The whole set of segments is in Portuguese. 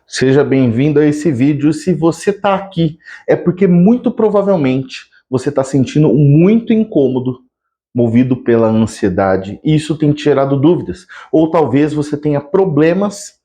Seja bem-vindo a esse vídeo. Se você está aqui, é porque muito provavelmente você está sentindo muito incômodo, movido pela ansiedade, e isso tem te gerado dúvidas. Ou talvez você tenha problemas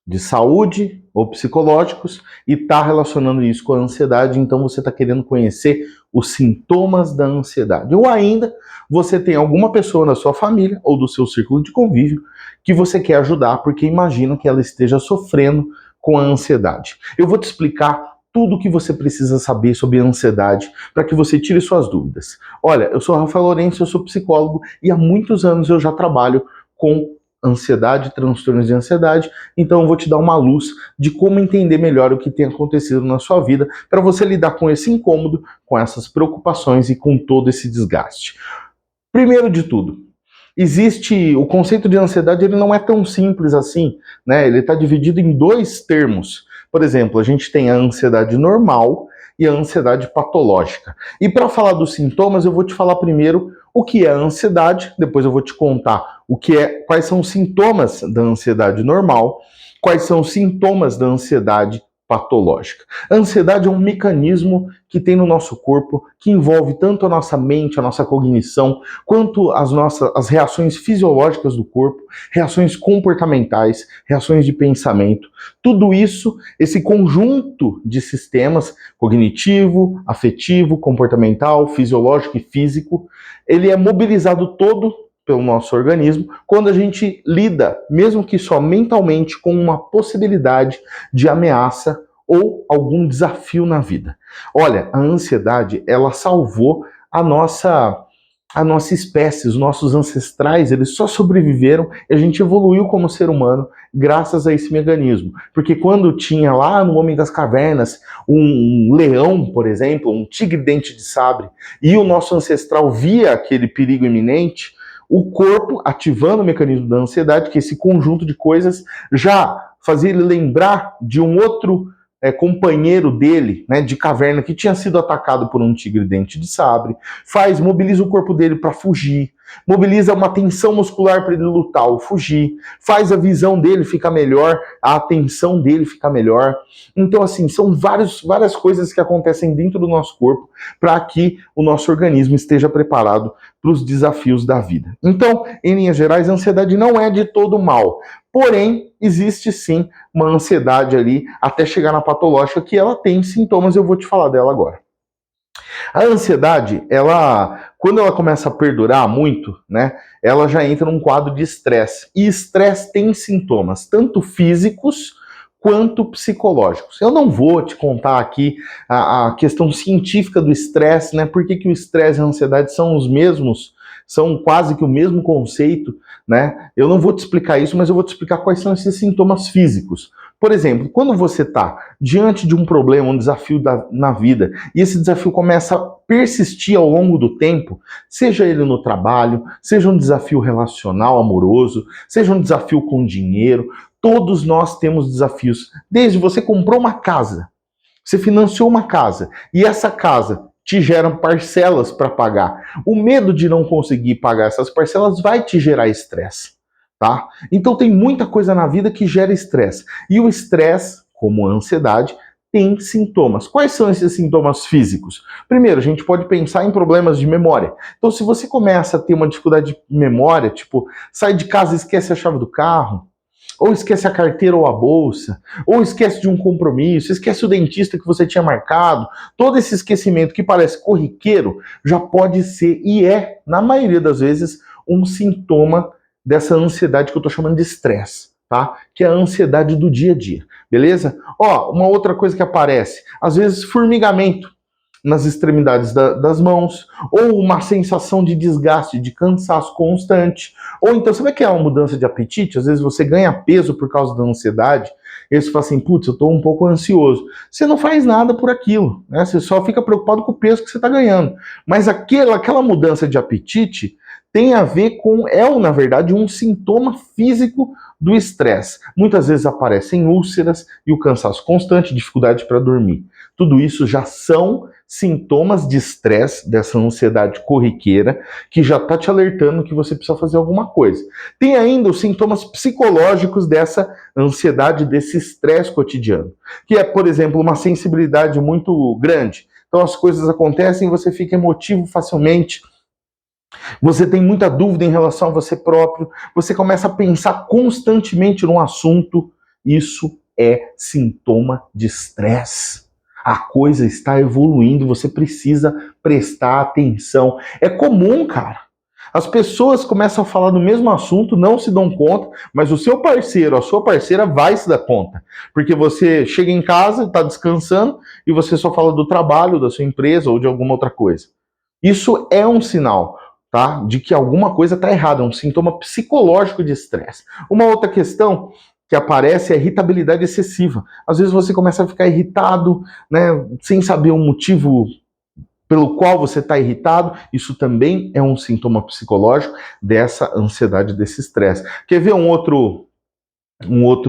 de saúde ou psicológicos e está relacionando isso com a ansiedade, então você está querendo conhecer os sintomas da ansiedade. Ou ainda, você tem alguma pessoa na sua família ou do seu círculo de convívio que você quer ajudar porque imagina que ela esteja sofrendo com a ansiedade. Eu vou te explicar tudo o que você precisa saber sobre a ansiedade para que você tire suas dúvidas. Olha, eu sou Rafael Lourenço, eu sou psicólogo e há muitos anos eu já trabalho com ansiedade, transtornos de ansiedade, então eu vou te dar uma luz de como entender melhor o que tem acontecido na sua vida para você lidar com esse incômodo, com essas preocupações e com todo esse desgaste. Primeiro de tudo, existe o conceito de ansiedade, ele não é tão simples assim, né? Ele está dividido em dois termos. Por exemplo, a gente tem a ansiedade normal e a ansiedade patológica. E para falar dos sintomas, eu vou te falar primeiro o que é a ansiedade, depois eu vou te contar quais são os sintomas da ansiedade normal, quais são os sintomas da ansiedade patológica. A ansiedade é um mecanismo que tem no nosso corpo que envolve tanto a nossa mente, a nossa cognição, quanto as reações fisiológicas do corpo, reações comportamentais, reações de pensamento. Tudo isso, esse conjunto de sistemas cognitivo, afetivo, comportamental, fisiológico e físico, ele é mobilizado todo pelo nosso organismo quando a gente lida, mesmo que só mentalmente, com uma possibilidade de ameaça ou algum desafio na vida. Olha, a ansiedade, ela salvou a nossa espécie, os nossos ancestrais, eles só sobreviveram e a gente evoluiu como ser humano graças a esse mecanismo. Porque quando tinha lá no Homem das Cavernas um leão, por exemplo, um tigre-dente de sabre, e o nosso ancestral via aquele perigo iminente, o corpo, ativando o mecanismo da ansiedade, que esse conjunto de coisas já fazia ele lembrar de um outro companheiro dele, né, de caverna, que tinha sido atacado por um tigre-dente de sabre, mobiliza o corpo dele para fugir, mobiliza uma tensão muscular para ele lutar ou fugir, faz a visão dele ficar melhor, a atenção dele ficar melhor. Então, assim, são várias coisas que acontecem dentro do nosso corpo para que o nosso organismo esteja preparado para os desafios da vida. Então, em linhas gerais, a ansiedade não é de todo mal. Porém, existe sim uma ansiedade ali até chegar na patológica que ela tem sintomas, eu vou te falar dela agora. A ansiedade, quando ela começa a perdurar muito, né, ela já entra num quadro de estresse. E estresse tem sintomas, tanto físicos quanto psicológicos. Eu não vou te contar aqui a questão científica do estresse, né? Por que o estresse e a ansiedade são os mesmos, são quase que o mesmo conceito, né? Eu não vou te explicar isso, mas eu vou te explicar quais são esses sintomas físicos. Por exemplo, quando você está diante de um problema, um desafio na vida, e esse desafio começa a persistir ao longo do tempo, seja ele no trabalho, seja um desafio relacional, amoroso, seja um desafio com dinheiro, todos nós temos desafios. Desde você comprou uma casa, você financiou uma casa, e essa casa te gera parcelas para pagar. O medo de não conseguir pagar essas parcelas vai te gerar estresse. Tá? Então tem muita coisa na vida que gera estresse. E o estresse, como a ansiedade, tem sintomas. Quais são esses sintomas físicos? Primeiro, a gente pode pensar em problemas de memória. Então, se você começa a ter uma dificuldade de memória, tipo, sai de casa e esquece a chave do carro, ou esquece a carteira ou a bolsa, ou esquece de um compromisso, esquece o dentista que você tinha marcado, todo esse esquecimento que parece corriqueiro já pode ser, e é, na maioria das vezes, um sintoma dessa ansiedade que eu tô chamando de estresse, tá? Que é a ansiedade do dia a dia, beleza? Ó, uma outra coisa que aparece, às vezes formigamento nas extremidades das mãos, ou uma sensação de desgaste, de cansaço constante, ou então, sabe que é uma mudança de apetite? Às vezes você ganha peso por causa da ansiedade, e você fala assim, putz, eu tô um pouco ansioso. Você não faz nada por aquilo, né? Você só fica preocupado com o peso que você tá ganhando. Mas aquela mudança de apetite tem a ver com, na verdade, um sintoma físico do estresse. Muitas vezes aparecem úlceras e o cansaço constante, dificuldade para dormir. Tudo isso já são sintomas de estresse, dessa ansiedade corriqueira, que já está te alertando que você precisa fazer alguma coisa. Tem ainda os sintomas psicológicos dessa ansiedade, desse estresse cotidiano, que é, por exemplo, uma sensibilidade muito grande. Então as coisas acontecem, você fica emotivo facilmente, você tem muita dúvida em relação a você próprio, você começa a pensar constantemente num assunto. Isso é sintoma de estresse. A coisa está evoluindo, você precisa prestar atenção. É comum, cara. As pessoas começam a falar do mesmo assunto, não se dão conta, mas o seu parceiro, a sua parceira vai se dar conta. Porque você chega em casa, está descansando, e você só fala do trabalho, da sua empresa ou de alguma outra coisa. Isso é um sinal, tá, de que alguma coisa está errada, é um sintoma psicológico de estresse. Uma outra questão que aparece é a irritabilidade excessiva. Às vezes você começa a ficar irritado, né, sem saber o motivo pelo qual você está irritado. Isso também é um sintoma psicológico dessa ansiedade, desse estresse. Quer ver um outro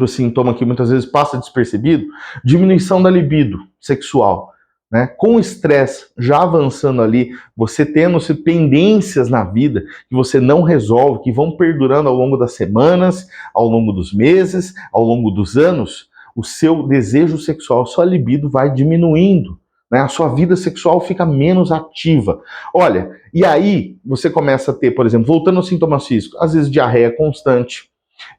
sintoma que muitas vezes passa despercebido? Diminuição da libido sexual. Né? Com o estresse já avançando ali, você tendo pendências na vida que você não resolve, que vão perdurando ao longo das semanas, ao longo dos meses, ao longo dos anos, o seu desejo sexual, a sua libido vai diminuindo. Né? A sua vida sexual fica menos ativa. Olha, e aí você começa a ter, por exemplo, voltando aos sintomas físicos, às vezes diarreia constante,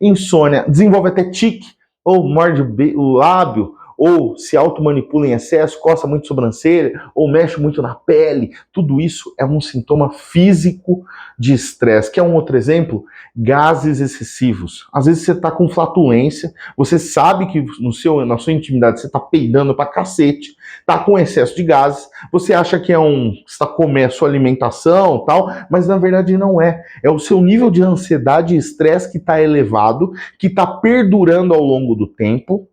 insônia, desenvolve até tique, ou morde o lábio, ou se automanipula em excesso, coça muito sobrancelha, ou mexe muito na pele. Tudo isso é um sintoma físico de estresse. Quer um outro exemplo? Gases excessivos. Às vezes você está com flatulência, você sabe que na sua intimidade você está peidando pra cacete, está com excesso de gases, você acha que está comendo a sua alimentação tal, mas na verdade não é. É o seu nível de ansiedade e estresse que está elevado, que está perdurando ao longo do tempo,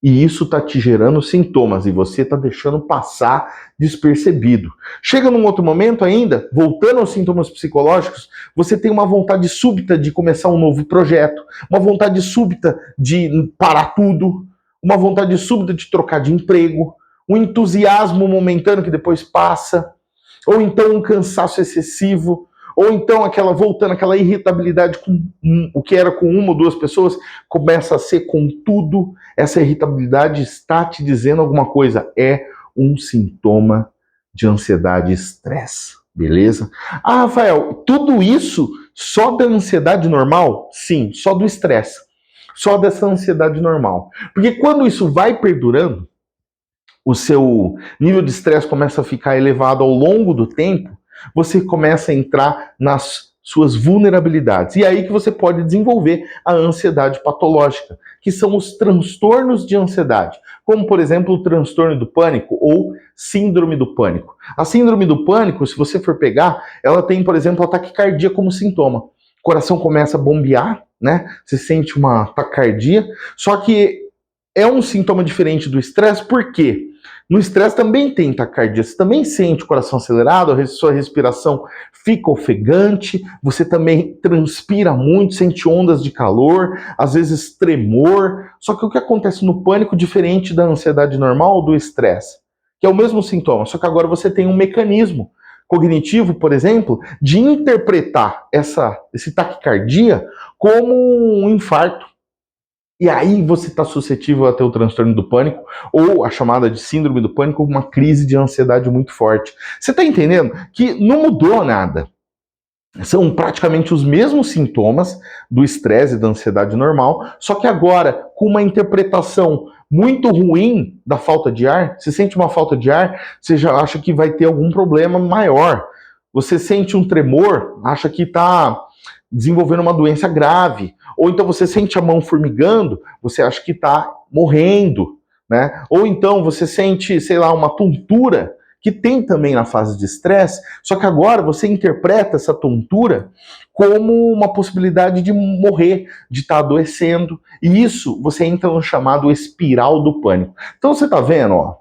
e isso está te gerando sintomas, e você está deixando passar despercebido. Chega num outro momento ainda, voltando aos sintomas psicológicos, você tem uma vontade súbita de começar um novo projeto, uma vontade súbita de parar tudo, uma vontade súbita de trocar de emprego, um entusiasmo momentâneo que depois passa, ou então um cansaço excessivo, ou então voltando aquela irritabilidade com o que era com uma ou duas pessoas, começa a ser com tudo. Essa irritabilidade está te dizendo alguma coisa. É um sintoma de ansiedade e estresse. Beleza? Ah, Rafael, tudo isso só da ansiedade normal? Sim, só do estresse. Só dessa ansiedade normal. Porque quando isso vai perdurando, o seu nível de estresse começa a ficar elevado ao longo do tempo, você começa a entrar nas suas vulnerabilidades. E é aí que você pode desenvolver a ansiedade patológica, que são os transtornos de ansiedade, como, por exemplo, o transtorno do pânico ou síndrome do pânico. A síndrome do pânico, se você for pegar, ela tem, por exemplo, a taquicardia como sintoma. O coração começa a bombear, né? Você sente uma taquicardia, só que é um sintoma diferente do estresse, por quê? No estresse também tem taquicardia, você também sente o coração acelerado, a sua respiração fica ofegante, você também transpira muito, sente ondas de calor, às vezes tremor. Só que o que acontece no pânico, diferente da ansiedade normal ou do estresse, que é o mesmo sintoma, só que agora você tem um mecanismo cognitivo, por exemplo, de interpretar esse taquicardia como um infarto. E aí você está suscetível a ter o transtorno do pânico, ou a chamada de síndrome do pânico, uma crise de ansiedade muito forte. Você está entendendo que não mudou nada. São praticamente os mesmos sintomas do estresse e da ansiedade normal, só que agora com uma interpretação muito ruim da falta de ar. Você sente uma falta de ar, você já acha que vai ter algum problema maior. Você sente um tremor, acha que está desenvolvendo uma doença grave. Ou então você sente a mão formigando, você acha que está morrendo, né? Ou então você sente, sei lá, uma tontura, que tem também na fase de estresse, só que agora você interpreta essa tontura como uma possibilidade de morrer, de estar adoecendo, e isso você entra no chamado espiral do pânico. Então você está vendo, ó,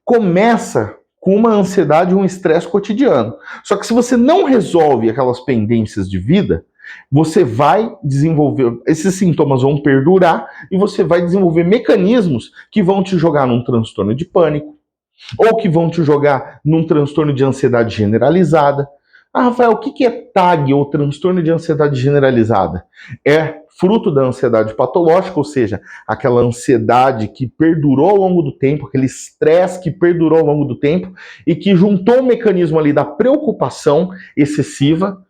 começa com uma ansiedade e um estresse cotidiano. Só que se você não resolve aquelas pendências de vida, você vai desenvolver, esses sintomas vão perdurar e você vai desenvolver mecanismos que vão te jogar num transtorno de pânico ou que vão te jogar num transtorno de ansiedade generalizada. Ah, Rafael, o que é TAG ou transtorno de ansiedade generalizada? É fruto da ansiedade patológica, ou seja, aquela ansiedade que perdurou ao longo do tempo, aquele estresse que perdurou ao longo do tempo e que juntou o mecanismo ali da preocupação excessiva,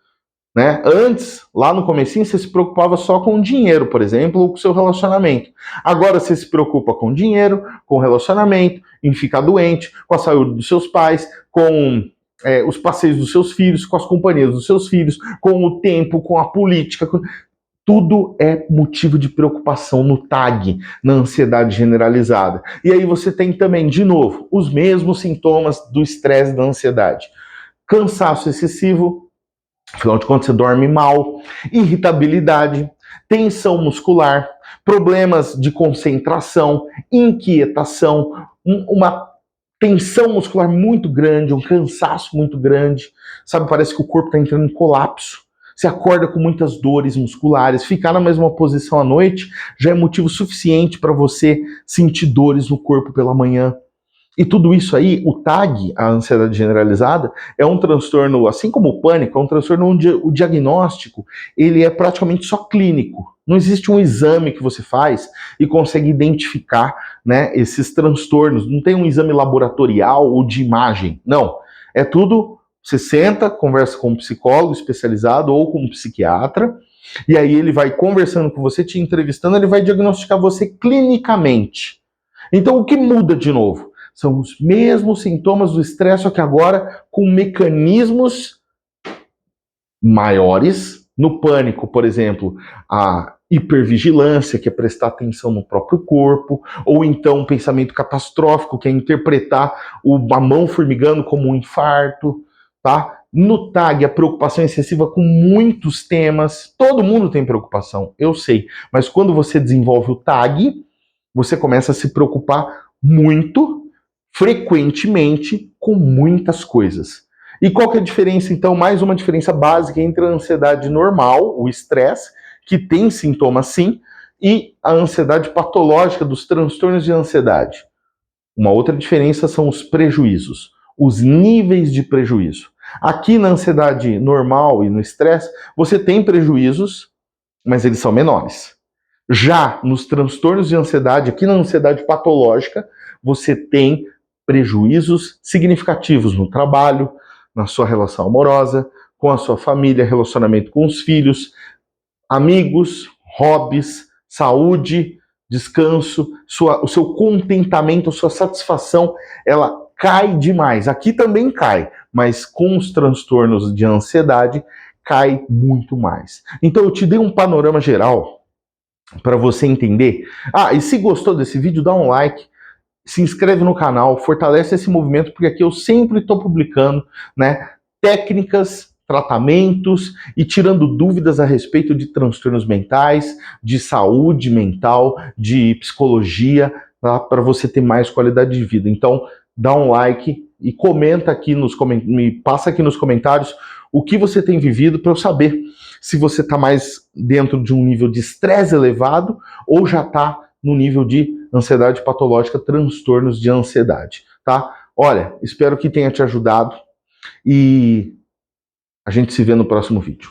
né? Antes, lá no comecinho, você se preocupava só com dinheiro, por exemplo, ou com o seu relacionamento. Agora você se preocupa com dinheiro, com relacionamento, em ficar doente, com a saúde dos seus pais, com os passeios dos seus filhos, com as companhias dos seus filhos, com o tempo, com a política. Tudo é motivo de preocupação no TAG, na ansiedade generalizada. E aí você tem também, de novo, os mesmos sintomas do estresse e da ansiedade. Cansaço excessivo, afinal de contas você dorme mal, irritabilidade, tensão muscular, problemas de concentração, inquietação, uma tensão muscular muito grande, um cansaço muito grande, sabe, parece que o corpo está entrando em colapso. Você acorda com muitas dores musculares, ficar na mesma posição à noite já é motivo suficiente para você sentir dores no corpo pela manhã. E tudo isso aí, o TAG, a ansiedade generalizada, é um transtorno, assim como o pânico, é um transtorno onde o diagnóstico ele é praticamente só clínico. Não existe um exame que você faz e consegue identificar, né, esses transtornos. Não tem um exame laboratorial ou de imagem. Não. É tudo, você senta, conversa com um psicólogo especializado ou com um psiquiatra, e aí ele vai conversando com você, te entrevistando, ele vai diagnosticar você clinicamente. Então o que muda de novo? São os mesmos sintomas do estresse, só que agora com mecanismos maiores. No pânico, por exemplo, a hipervigilância, que é prestar atenção no próprio corpo, ou então um pensamento catastrófico, que é interpretar a mão formigando como um infarto, tá? No TAG, a preocupação excessiva com muitos temas. Todo mundo tem preocupação, eu sei. Mas quando você desenvolve o TAG, você começa a se preocupar muito, frequentemente, com muitas coisas. E qual que é a diferença, então? Mais uma diferença básica entre a ansiedade normal, o estresse, que tem sintomas sim, e a ansiedade patológica dos transtornos de ansiedade. Uma outra diferença são os prejuízos, os níveis de prejuízo. Aqui na ansiedade normal e no estresse, você tem prejuízos, mas eles são menores. Já nos transtornos de ansiedade, aqui na ansiedade patológica, você tem prejuízos significativos no trabalho, na sua relação amorosa, com a sua família, relacionamento com os filhos, amigos, hobbies, saúde, descanso, o seu contentamento, a sua satisfação, ela cai demais. Aqui também cai, mas com os transtornos de ansiedade, cai muito mais. Então eu te dei um panorama geral para você entender. Ah, e se gostou desse vídeo, dá um like, se inscreve no canal, fortalece esse movimento, porque aqui eu sempre estou publicando, né, técnicas, tratamentos e tirando dúvidas a respeito de transtornos mentais, de saúde mental, de psicologia, tá, para você ter mais qualidade de vida. Então, dá um like e comenta aqui me passa aqui nos comentários o que você tem vivido para eu saber se você está mais dentro de um nível de estresse elevado ou já está no nível de ansiedade patológica, transtornos de ansiedade, tá? Olha, espero que tenha te ajudado e a gente se vê no próximo vídeo.